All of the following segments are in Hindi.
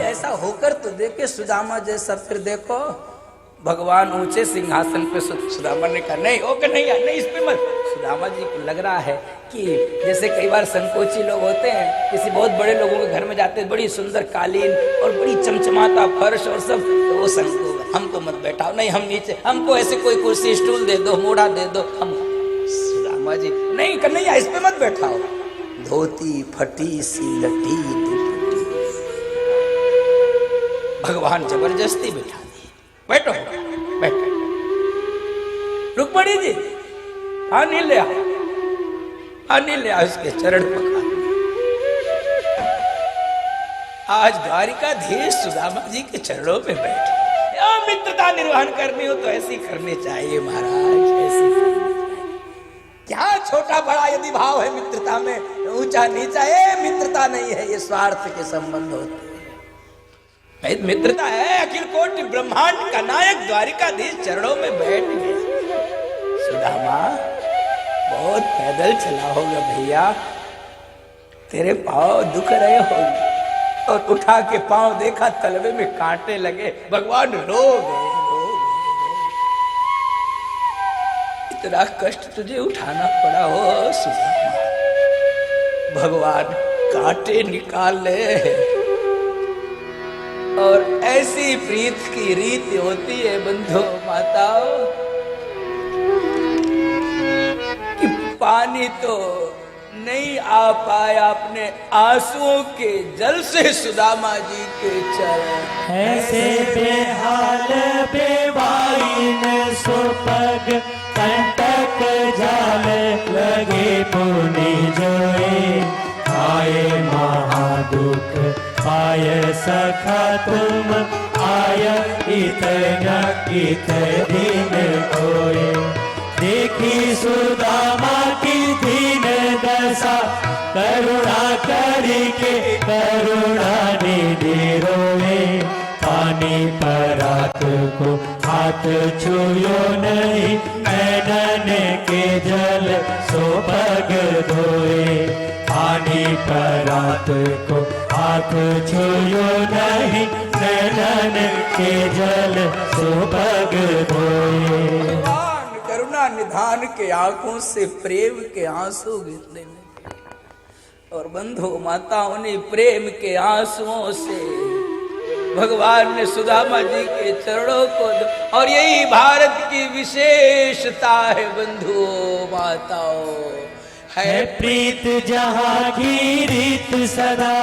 ऐसा होकर तो देखे सुदामा जैसा, फिर देखो भगवान ऊंचे सिंहासन पे, सुदामा ने कहा नहीं ओके नहीं यार नहीं, इस पे मत। सुदामा जी को लग रहा है कि जैसे कई बार संकोची लोग होते हैं, किसी बहुत बड़े लोगों के घर में जाते हैं, बड़ी सुंदर कालीन और बड़ी चमचमाता फर्श और सब, तो वो संकोच, हमको मत बैठाओ, नहीं हम नीचे, हमको ऐसे कोई कुर्सी स्टूल दे दो, मोड़ा दे दो हम। सुदामा जी नहीं कन्हैया इस पे मत बैठाओ, धोती फटी सी लटी दुपट्टी, भगवान जबरदस्ती बैठा दिए, बैठो बैठो। रुक्मणी जी पानी ले आओ, पानी ले आओ, इसके चरण पकड़। आज द्वारिकाधीश सुदामा जी के चरणों में बैठे, मित्रता निर्वहन करनी हो तो ऐसी करनी चाहिए महाराज, ऐसी करनी चाहिए। क्या छोटा बड़ा यदि भाव है मित्रता में, ऊंचा नीचा, ये मित्रता नहीं है, ये स्वार्थ के संबंध होते हैं। मित्रता है अखिल कोटि ब्रह्मांड का नायक द्वारिकाधीश चरणों में बैठ गए। सुदामा बहुत पैदल चला होगा भैया, तेरे पांव दुख रहे होंगे, और उठा के पांव देखा तलवे में कांटे लगे, भगवान रो गए। इतना कष्ट तुझे उठाना पड़ा हो सुदामा, भगवान कांटे निकाल ले। और ऐसी प्रीत की रीत होती है बंधु माताओं कि पानी तो नहीं आ पाया अपने आंसुओं के जल से सुदामा जी के चरण। ऐसे बेहाल बेवाइन सुपग कंटक जाल लगे पुनि जोए, आए महादुख आय सखा तुम, आय इतना इत दिन होए। देखी सुदामा की दीन दशा, करुणा करके करुणा निधि रोए। पानी परात को हाथ छुयो नहीं, नैनन के जल सोपग धोए। पानी परात को हाथ छुयो नहीं, नैनन के जल सोपग धोए। करुणा निधान के आंखों से प्रेम के आंसू गिरने लगे, और बंधु माताओं ने प्रेम के आंसुओं से भगवान ने सुदामा जी के चरणों को, और यही भारत की विशेषता है बंधु माताओं, है प्रीत जहाँ की रीत सदा,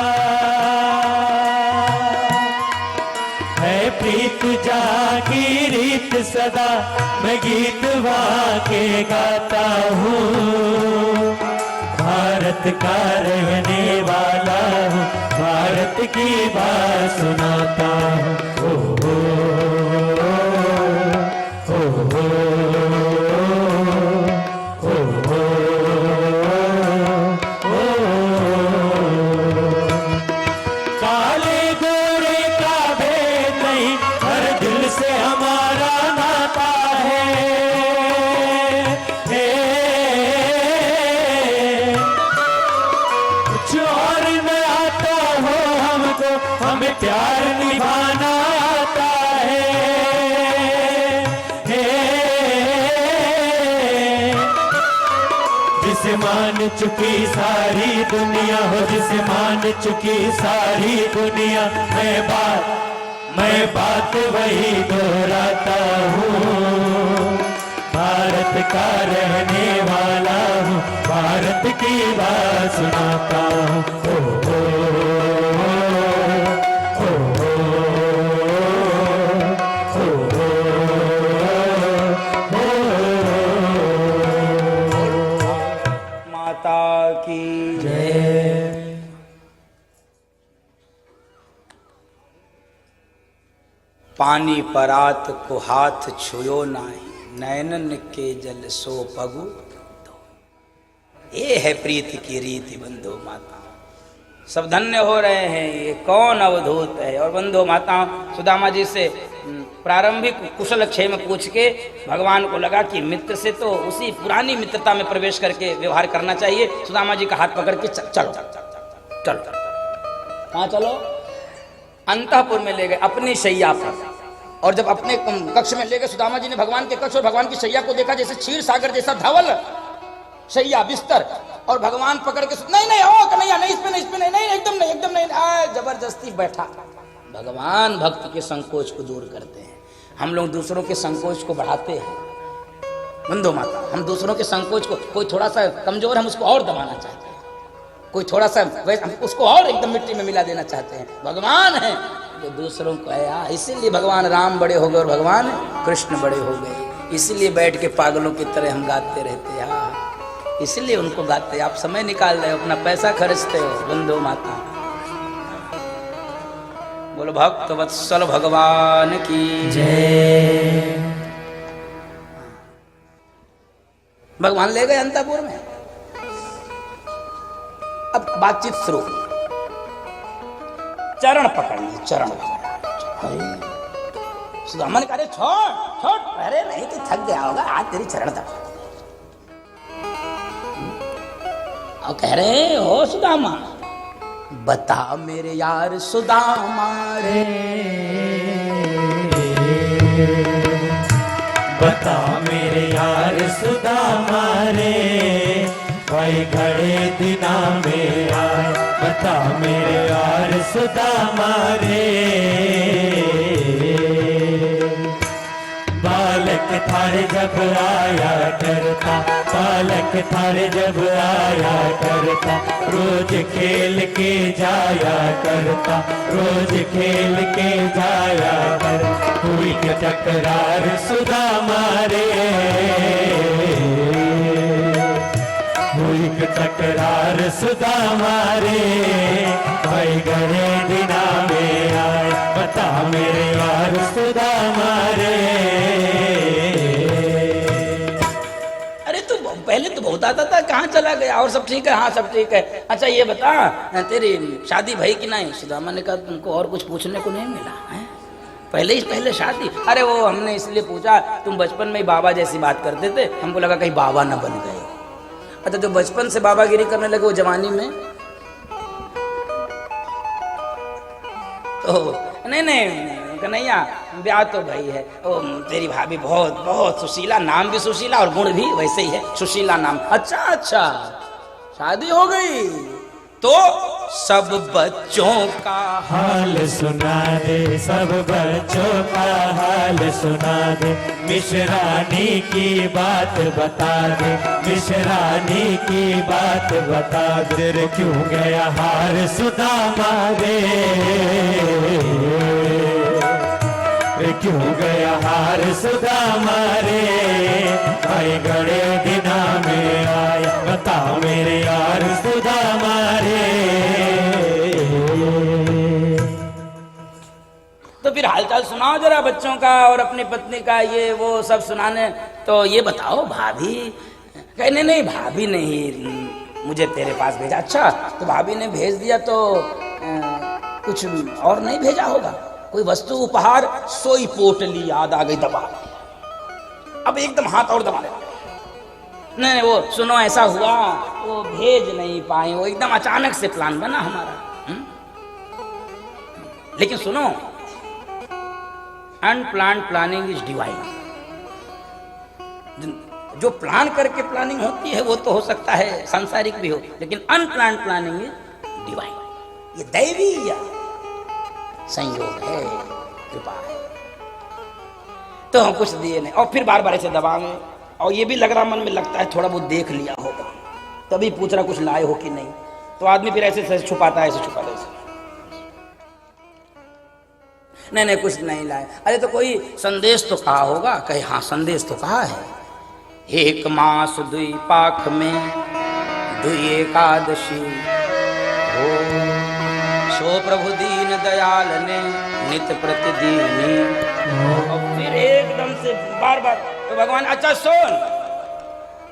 है प्रीत जहाँ की रीत सदा। मैं गीत वा के गाता हूँ, भारत का रहने वाला हूँ, भारत की बात सुनाता हूँ। काले गोरे का भेद नहीं, हर दिल से हमारा नाता है। कुछ और न आता हो हमको, हमें प्यार निभाना आता है। जिसे मान चुकी सारी दुनिया हो, जिसे मान चुकी सारी दुनिया, मैं बात वही दोहराता हूँ। भारत का रहने वाला हूँ, भारत की बात सुनाता हूँ। माता की पानी परात को हाथ छुयो नाही, नैनन के जल सो पगु। ये है प्रीत की रीति बंधु माता, सब धन्य हो रहे हैं, ये कौन अवधूत है। और बंधु माता सुदामा जी से प्रारंभिक कुशल क्षेम पूछ के भगवान को लगा कि मित्र से तो उसी पुरानी मित्रता में प्रवेश करके व्यवहार करना चाहिए। सुदामा जी का हाथ पकड़ के चलो चलो। कहाँ चलो? अंतःपुर में ले गए अपनी शैया पर। और जब अपने कक्ष में ले गए सुदामा जी ने भगवान के कक्ष और भगवान की शैया को देखा, जैसे क्षीर सागर जैसा धवल शैया बिस्तर, और भगवान पकड़ के नहीं ओ कन्हैया नहीं, इस पे नहीं एकदम नहीं जबरदस्ती बैठा। भगवान भक्त के संकोच को दूर करते हैं। हम लोग दूसरों के संकोच को बढ़ाते हैं। बंधु माता, हम दूसरों के संकोच को, कोई थोड़ा सा कमजोर हम उसको और दबाना चाहते हैं, कोई थोड़ा सा हम उसको और एकदम मिट्टी में मिला देना चाहते हैं। भगवान है जो दूसरों को है। इसीलिए भगवान राम बड़े हो गए और भगवान कृष्ण बड़े हो गए। इसीलिए बैठ के पागलों की तरह हम गाते रहते हैं। इसलिए उनको गाते। आप समय निकाल रहे हो, अपना पैसा खर्चते हो। बंधु माता, बोलो भक्त वत्सल भगवान की जय। भगवान ले गए अंतःपुर में। अब बातचीत शुरू। चरण पकड़िए, चरण। सुदामा ने कहा छोड़, अरे नहीं तो थक गया होगा, आज तेरी चरण दबा। और कह रहे हो सुदामा, बता मेरे यार सुदामा रे, बता मेरे यार सुदामा रे, भाई घड़े दिना में आए। बता मेरे यार सुदामा रे, बालक थारे जब आया करता, बालक थारे जब आया करता, रोज खेल के जाया करता, रोज खेल के जाया कर। हुई के टकरार सुदामा रे, हुई के टकरार सुदामा रे, भाई घड़े दिना में आए। बता मेरे यार सुदामा रे। पहले तो बहुत आता था, कहाँ चला गया? और सब ठीक है? हाँ सब ठीक है। अच्छा ये बता, तेरी शादी भाई कि नहीं? सुदामा ने कहा तुमको और कुछ पूछने को नहीं मिला है? पहले शादी? अरे वो हमने इसलिए पूछा, तुम बचपन में ही बाबा जैसी बात करते थे, हमको लगा कहीं बाबा न बन गए। अच्छा जो बचपन से बाबागिरी करने लगे वो जवानी में तो नहीं कन्हैया, ब्याह तो भाई है। ओ तेरी भाभी बहुत सुशीला, नाम भी सुशीला और गुण भी वैसे ही है, सुशीला नाम। अच्छा शादी हो गई तो सब बच्चों का हाल सुना दे, सब बच्चों का हाल सुना दे। मिश्रानी की बात बता दे, मिश्रानी की बात बता दे। क्यों गया हार सुदामा रे, क्यों गया हार सुदामा रे, भाई घड़े दिना में आया। बता मेरे यार सुदामा रे। तो फिर हालचाल सुनाओ जरा बच्चों का और अपनी पत्नी का, ये वो सब सुनाने। तो ये बताओ भाभी? कहने नहीं भाभी नहीं मुझे तेरे पास भेजा। अच्छा तो भाभी ने भेज दिया तो कुछ और नहीं भेजा होगा? कोई वस्तु उपहार? सोई पोटली याद आ गई, दबा। अब एकदम हाथ और दबा। नहीं वो सुनो ऐसा हुआ, वो भेज नहीं पाए, वो एकदम अचानक से प्लान बना हमारा। लेकिन सुनो, अनप्लान्ड प्लानिंग इज डिवाइन। जो प्लान करके प्लानिंग होती है वो तो हो सकता है सांसारिक भी हो, लेकिन अनप्लान्ड प्लानिंग इज डिवाइन। ये दैवीय संयोग है, कृपा है। तो हम कुछ दिए नहीं और फिर बार बार ऐसे दबावे, और ये भी लग रहा, मन में लगता है थोड़ा बहुत देख लिया होगा, तभी पूछ रहा कुछ लाए हो कि नहीं। तो आदमी फिर ऐसे छुपाता है, ऐसे छुपाता है। नहीं कुछ नहीं लाए। अरे तो कोई संदेश तो कहा होगा? कहे हाँ संदेश तो कहा है। एक मास दुई पाख में दुई एकादशी हो, सो प्रभु दीन दयाल ने नित प्रतिदीनी। और फिर एकदम से बार बार तो भगवान, अच्छा सुन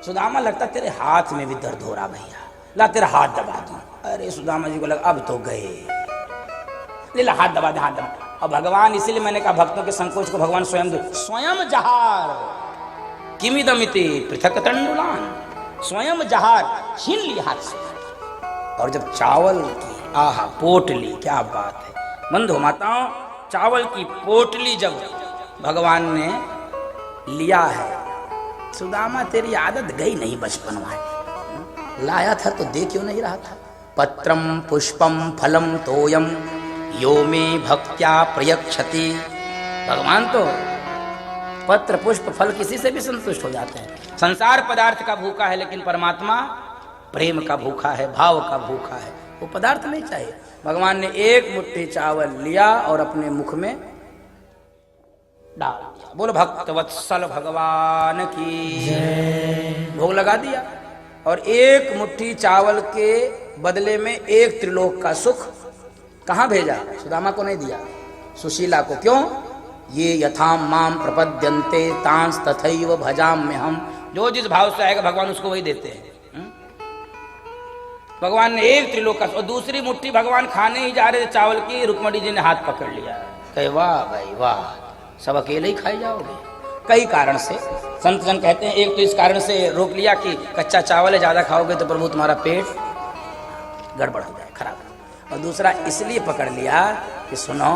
सुदामा, लगता तेरे हाथ में भी दर्द हो रहा भैया, ला तेरा हाथ दबा दूं। अरे सुदामा जी को लगा अब तो गए, ले ला हाथ दबा दे, हाथ दबा। और भगवान, इसीलिए मैंने कहा भक्तों के संकोच को भगवान स्वयं जहार किमिदमिति पृथक तंडुलान, स्वयं जहार छीन ली हाथ से। और जब चावल की आहा पोटली, क्या बात है बंधु माताओं, चावल की पोटली जब भगवान ने लिया है, सुदामा तेरी आदत गई नहीं बचपन वाली, लाया था तो दे क्यों नहीं रहा था। पत्रम पुष्पम फलम तोयम यो में भक्त्या प्रयक्षति। भगवान तो पत्र पुष्प फल किसी से भी संतुष्ट हो जाते हैं। संसार पदार्थ का भूखा है, लेकिन परमात्मा प्रेम का भूखा है, भाव का भूखा है, वो पदार्थ नहीं चाहिए। भगवान ने एक मुट्ठी चावल लिया और अपने मुख में डाल दिया। बोलो भक्तवत्सल भगवान की, भोग लगा दिया। और एक मुट्ठी चावल के बदले में एक त्रिलोक का सुख कहाँ भेजा? सुदामा को नहीं दिया, सुशीला को। क्यों? ये यथाम माम प्रपद्यन्ते तांस तथैव भजाम्य हम। जो जिस भाव से आएगा भगवान उसको वही देते हैं। भगवान ने एक त्रिलोक का, और दूसरी मुट्ठी भगवान खाने ही जा रहे थे चावल की, रुक्मणी जी ने हाथ पकड़ लिया, कहे वाह भाई वाह, सब अकेले ही खाई जाओगे। कई कारण से संत जन कहते हैं, एक तो इस कारण से रोक लिया कि कच्चा चावल है, ज्यादा खाओगे तो प्रभु तुम्हारा पेट गड़बड़ हो जाए, खराब। और दूसरा इसलिए पकड़ लिया कि सुनो,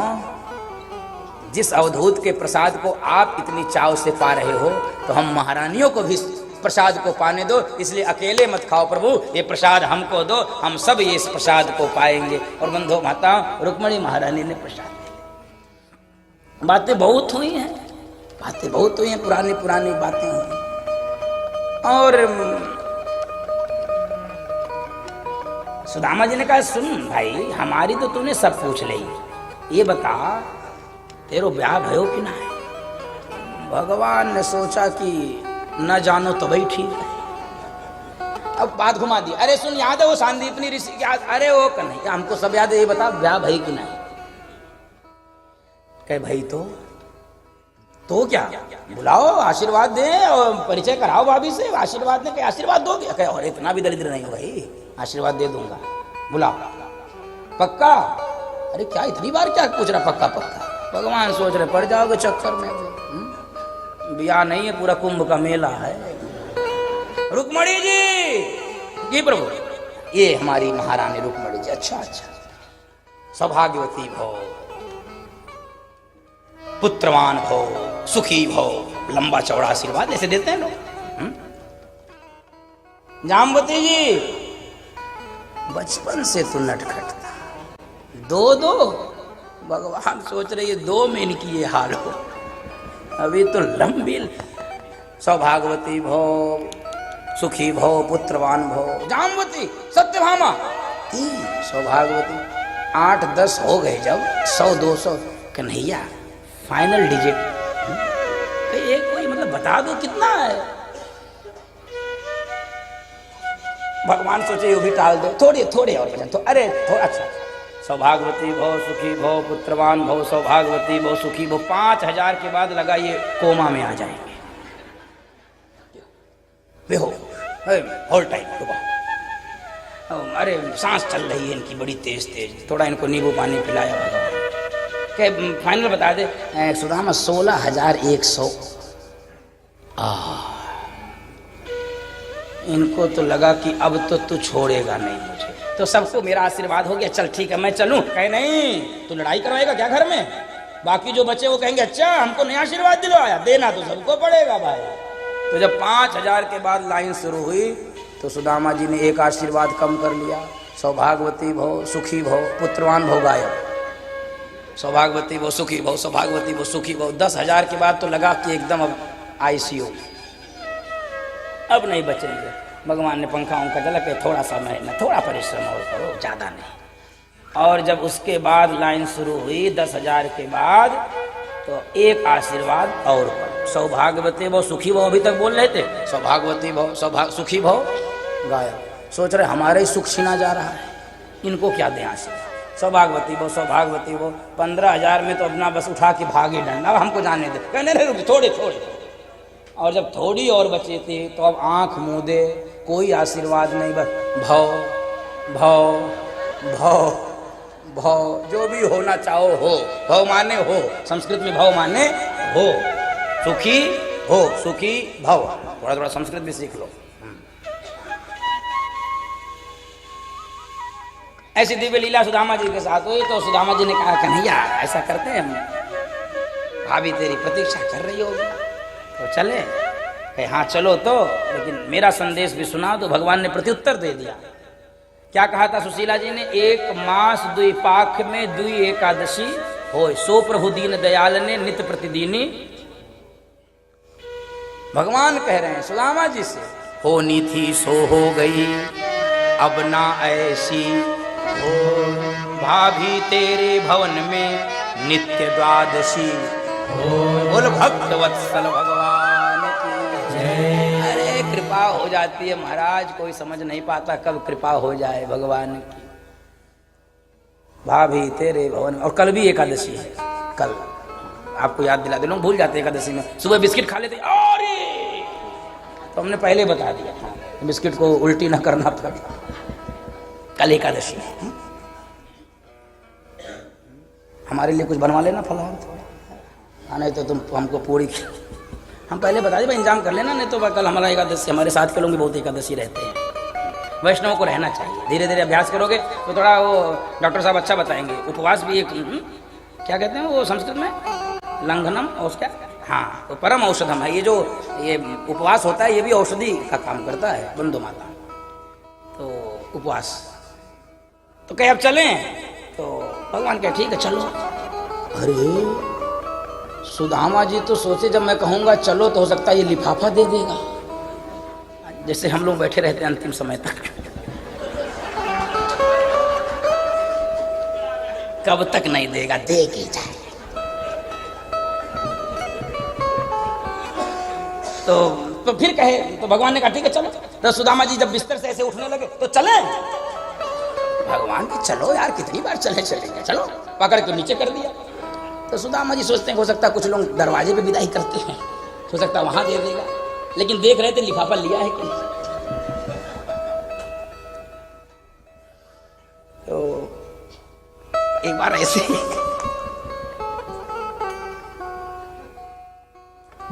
जिस अवधूत के प्रसाद को आप इतनी चाव से पा रहे हो, तो हम महारानियों को भी प्रसाद को पाने दो, इसलिए अकेले मत खाओ प्रभु, ये प्रसाद हमको दो, हम सब ये इस प्रसाद को पाएंगे। और बंधु माता, रुक्मणी महारानी ने प्रसाद दिया। बातें बहुत हुई हैं, बातें बहुत हुई हैं, पुरानी पुरानी बातें हुई। और सुदामा जी ने कहा, सुन भाई, हमारी तो तूने सब पूछ ली, ये बता तेरो ब्याह भयो कि ना है? भगवान ने सोचा कि न जानो तो भाई ठीक है। अब बात घुमा दी, अरे सुन, याद है वो सांदीपनी ऋषि की? अरे वो कन्हैया, हमको सब याद है, ये बता ब्याह भाई कि नहीं? कहे भाई तो क्या, बुलाओ, आशीर्वाद दे और परिचय कराओ भाभी से। आशीर्वाद ने कहे आशीर्वाद दोगे? कहे और इतना भी दरिद्र नहीं हो भाई, आशीर्वाद दे दूंगा, बुलाओ। पक्का? अरे क्या इतनी बार क्या पूछ रहा पक्का पक्का? भगवान सोच रहे पड़ जाओगे चक्कर में, ब्याह नहीं है, पूरा कुंभ का मेला है। रुक्मणी जी प्रभु, ये हमारी महारानी रुक्मणी जी। अच्छा अच्छा, सौभाग्यवती भो, पुत्रवान भो, सुखी भो, लंबा चौड़ा आशीर्वाद ऐसे देते हैं लोग। जामवती जी, बचपन से तू नटखट था, दो भगवान सोच रहे ये दो में इनकी ये हाल हो, अभी तो लंबी। सौभाग्यवती भो, सुखी भो, पुत्रवान भो। जामवती, सत्यभामा, सौभाग्यवती। 8-10 हो गए, जब 100-200 कन्हैया फाइनल डिजिट एक कोई मतलब बता दो कितना है। भगवान सोचे ये भी टाल दो, थोड़े और बचन, तो अरे थोड़ा अच्छा। सौभाग्यवती भो, सुखी भो, पुत्रवान भो, सौभाग्यवती भो, सुखी भो। 5000 के बाद लगा ये कोमा में आ जाएंगे। वे हो होल टाइम रुको, अरे सांस चल रही है इनकी बड़ी तेज, थोड़ा इनको नींबू पानी पिलाया भगवान। के फाइनल बता दे सुदामा, 16100। इनको तो लगा कि अब तो तू छोड़ेगा नहीं मुझे, तो सबको मेरा आशीर्वाद हो गया, चल ठीक है मैं चलूं। कहे नहीं, तू लड़ाई करवाएगा क्या घर में? बाकी जो बच्चे वो कहेंगे अच्छा हमको नया आशीर्वाद दिलवाया, देना तो सबको पड़ेगा भाई। तो जब 5000 के बाद लाइन शुरू हुई, तो सुदामा जी ने एक आशीर्वाद कम कर लिया। सौभाग्यवती भो, सुखी भो, पुत्रवान भो गायब। सौभाग्यवती भो, सुखी भो, सौभाग्यवती भो, सुखी भो। 10,000 के बाद तो लगा कि एकदम अब ICU, अब नहीं बचेंगे। भगवान ने पंखा उनका चला के थोड़ा सा मेहनत, थोड़ा परिश्रम और करो, ज़्यादा नहीं। और जब उसके बाद लाइन शुरू हुई 10,000 के बाद, तो एक आशीर्वाद और पड़ा। सौभाग्यवती भो, सुखी भो, अभी तक बोल रहे थे, सौभाग्यवती भो, सुखी भो गायब। सोच रहे हमारे ही सुख छीना जा रहा है, इनको क्या दें आशीर्वाद। सौभाग्यवती भो, सौभाग्यवती भो। 15,000 में तो अपना बस उठा के भागे डंडा, अब हमको जाने दे। कहने नहीं रुक, थोड़े। और जब थोड़ी और बची थी, तो अब आंख मूंदे, कोई आशीर्वाद नहीं, बस भव भव भव भव, जो भी होना चाहो हो। भव माने हो, संस्कृत में भव माने हो, सुखी हो, सुखी भव। थोड़ा थोड़ा संस्कृत भी सीख लो। ऐसी दिव्य लीला सुदामा जी के साथ हुई तो सुदामा जी ने कहा कन्हैया ऐसा करते हैं, भाभी तेरी प्रतीक्षा कर रही होगी तो चले। कहे हाँ चलो तो, लेकिन मेरा संदेश भी सुना। तो भगवान ने प्रत्युत्तर दे दिया। क्या कहा था सुशीला जी ने? 1 मास 2 पाख में 2 एकादशी होय, सो प्रभु दीन दयाल ने नित्य प्रतिदिनी। भगवान कह रहे हैं सुदामा जी से, होनी थी सो हो गई, अब ना ऐसी हो, भाभी तेरे भवन में नित्य द्वादशी हो। बोल भक्त वत्सल भगवान की जय। अरे कृपा हो जाती है महाराज, कोई समझ नहीं पाता कब कृपा हो जाए भगवान की। भाभी तेरे भवन में, और कल भी एकादशी है। कल आपको याद दिला दे, लोग भूल जाते हैं एकादशी में। सुबह बिस्किट खा लेते, अरे तो हमने पहले बता दिया था बिस्किट को उल्टी ना करना पड़ा। कल एकादशी है। हमारे लिए कुछ बनवा लेना फलाहार थोड़ा, नहीं तो तुम हमको पूरी हम पहले बता दें, इंतजाम कर लेना, नहीं तो कल हमारा एकादशी। हमारे साथ के लोग भी बहुत एकादशी रहते हैं। वैष्णव को रहना चाहिए, धीरे धीरे अभ्यास करोगे तो थोड़ा वो डॉक्टर साहब अच्छा बताएंगे। उपवास भी एक क्या कहते हैं वो संस्कृत में, लंघनम और क्या, हाँ तो परम औषधम है। ये उपवास होता है ये भी औषधि का काम करता है। बंधु माता तो उपवास तो कहे अब चलें, तो भगवान कहे ठीक है चलो। अरे सुदामा जी तो सोचे जब मैं कहूंगा चलो तो हो सकता है ये लिफाफा दे देगा, जैसे हम लोग बैठे रहते हैं अंतिम समय तक। कब तक नहीं देगा, दे के जाए। तो फिर कहे, तो भगवान ने कहा ठीक है चलो। तो सुदामा जी जब बिस्तर से ऐसे उठने लगे तो चले। भगवान की चलो यार, कितनी बार चलेंगे, चलो। पकड़ के नीचे कर दिया। तो सुदामा जी सोचते हैं हो सकता है कुछ लोग दरवाजे पे विदाई करते हैं, हो सकता है वहां दे देगा, लेकिन देख रहे थे लिफाफा लिया है कि नहीं। तो एक बार ऐसे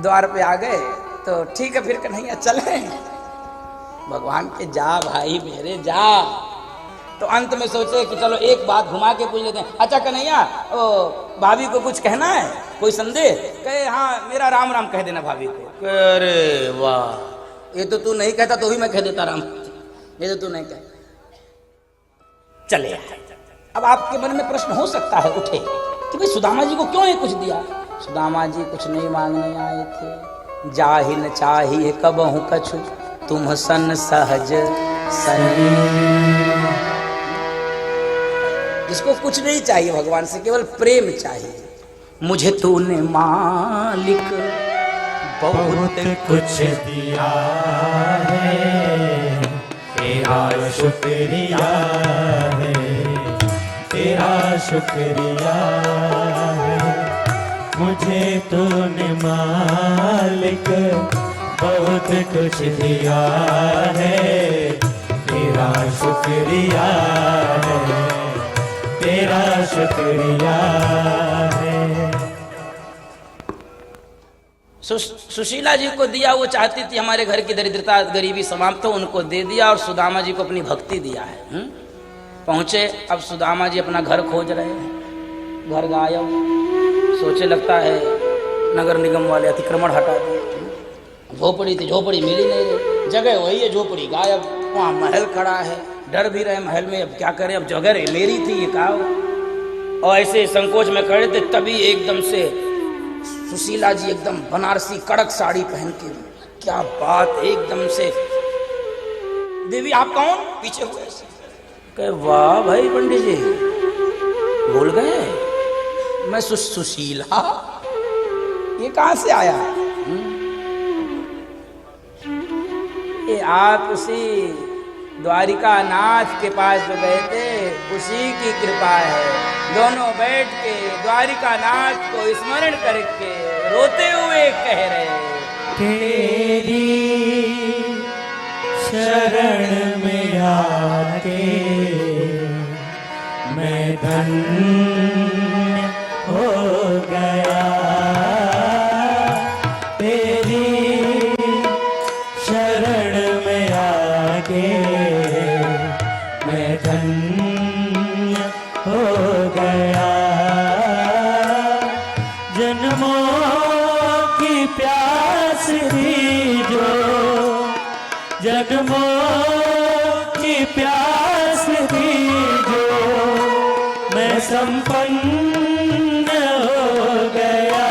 द्वार पे आ गए तो ठीक है फिर कन्हैया चले। भगवान के जा भाई मेरे जा। तो अंत में सोचे कि चलो एक बात घुमा के पूछ लेते हैं। अच्छा कन्हैया, ओ भाभी को कुछ कहना है, कोई संदेश? कहे हाँ मेरा राम राम कह देना भाभी को। अरे वाह, ये तो तू नहीं कहता तो भी मैं कह देता राम, ये तो तू नहीं कह। चले अब आपके मन में प्रश्न हो सकता है उठे कि भाई सुदामा जी को क्यों ये कुछ दिया? सुदामा जी कुछ नहीं मांगने आए थे। जाहि न चाहिए कबहु कछु, तुम सन सहज सनी। जिसको कुछ नहीं चाहिए भगवान से, केवल प्रेम चाहिए। मुझे तूने मालिक बहुत कुछ दिया है, तेरा शुक्रिया है, तेरा शुक्रिया है। मुझे तूने मालिक बहुत कुछ दिया है, तेरा शुक्रिया है, तेरा शुक्रिया है। सुशीला जी को दिया, वो चाहती थी हमारे घर की दरिद्रता गरीबी समाप्त हो, उनको दे दिया। और सुदामा जी को अपनी भक्ति दिया है। पहुंचे, अब सुदामा जी अपना घर खोज रहे हैं, घर गायब। सोचे लगता है नगर निगम वाले अतिक्रमण हटा दिए। झोपड़ी थी, झोपड़ी मिली नहीं, जगह वही है, झोपड़ी गायब। वहाँ महल खड़ा है, डर भी रहे महल में, अब क्या करें, अब जगह मेरी थी ये कहा। और ऐसे संकोच में खड़े थे, तभी एकदम से सुशीला जी एकदम बनारसी कड़क साड़ी पहन के, क्या बात, एकदम से देवी आप कौन? पीछे हुए कहे वाह भाई पंडित जी भूल गए, मैं सुशीला, ये कहां से आया? ये आप उसी द्वारिका नाथ के पास जो गए थे उसी की कृपा है। दोनों बैठ के द्वारिका नाथ को स्मरण करके रोते हुए कह रहे, तेरी शरण में आके मैं धन्य हो गया तेरी शरण में आके, मैं धन्य हो गया। जन्मों की प्यास थी जो, जन्मों की प्यास थी जो, मैं संपन्न हो गया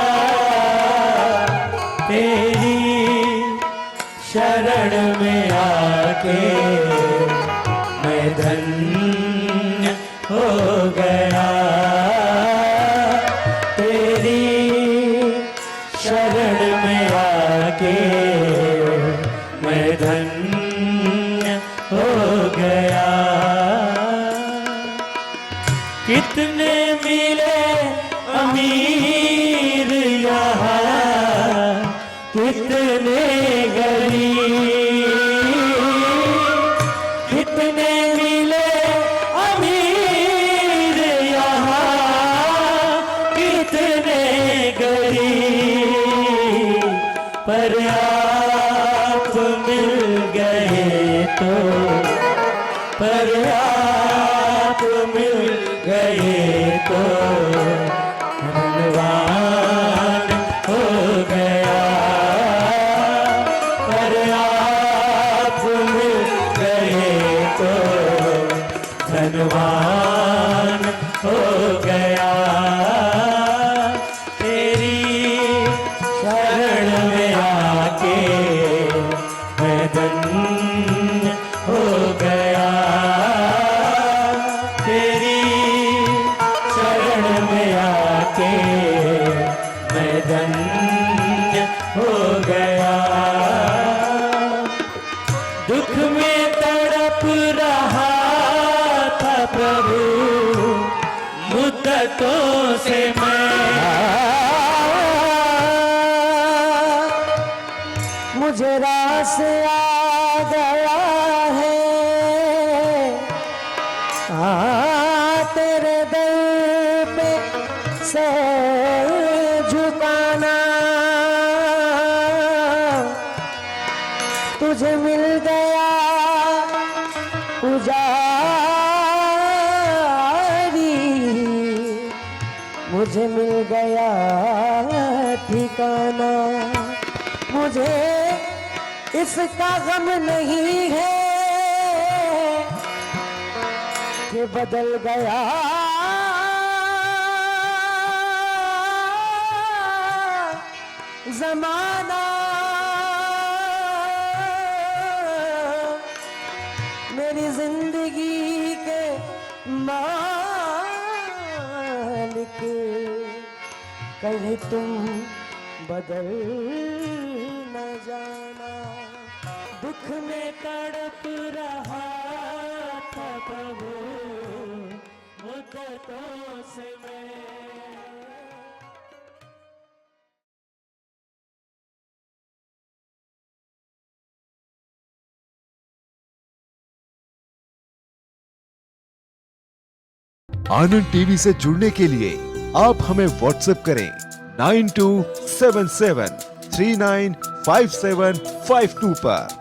तेरी शरण में आके, मैं धन्य हो गया तेरी शरण में आके, मैं धन्य हो गया। कितने मिले अमीर यहाँ, कितने गरीब, कितने मिले अमीर यहाँ, कितने गरीब, पर आप मिल गए तो, पर आप मिल गए तो धनवान हो गया। पर आप मिल गए तो धनवान हो गया तेरी शरण में आके, मैं धन्य हो गया तेरी शरण में आके, मैं धन्य हो गया। दुख में तड़प रहा था प्रभु मुद्दतों से मैं, मुझे रास आ गया है तेरे दर पे सर झुकाना। तुझे मिल गया पुजारी, मुझे मिल गया ठिकाना। मुझे इसका गम नहीं है कि बदल गया जमाना। मेरी जिंदगी के मालिक कहीं तुम बदल न जाना। दुख में तड़प रहा था प्रभु मुद्दतों से मैं। आनंद टीवी से जुड़ने के लिए आप हमें व्हाट्सएप करें 9277395752 पर।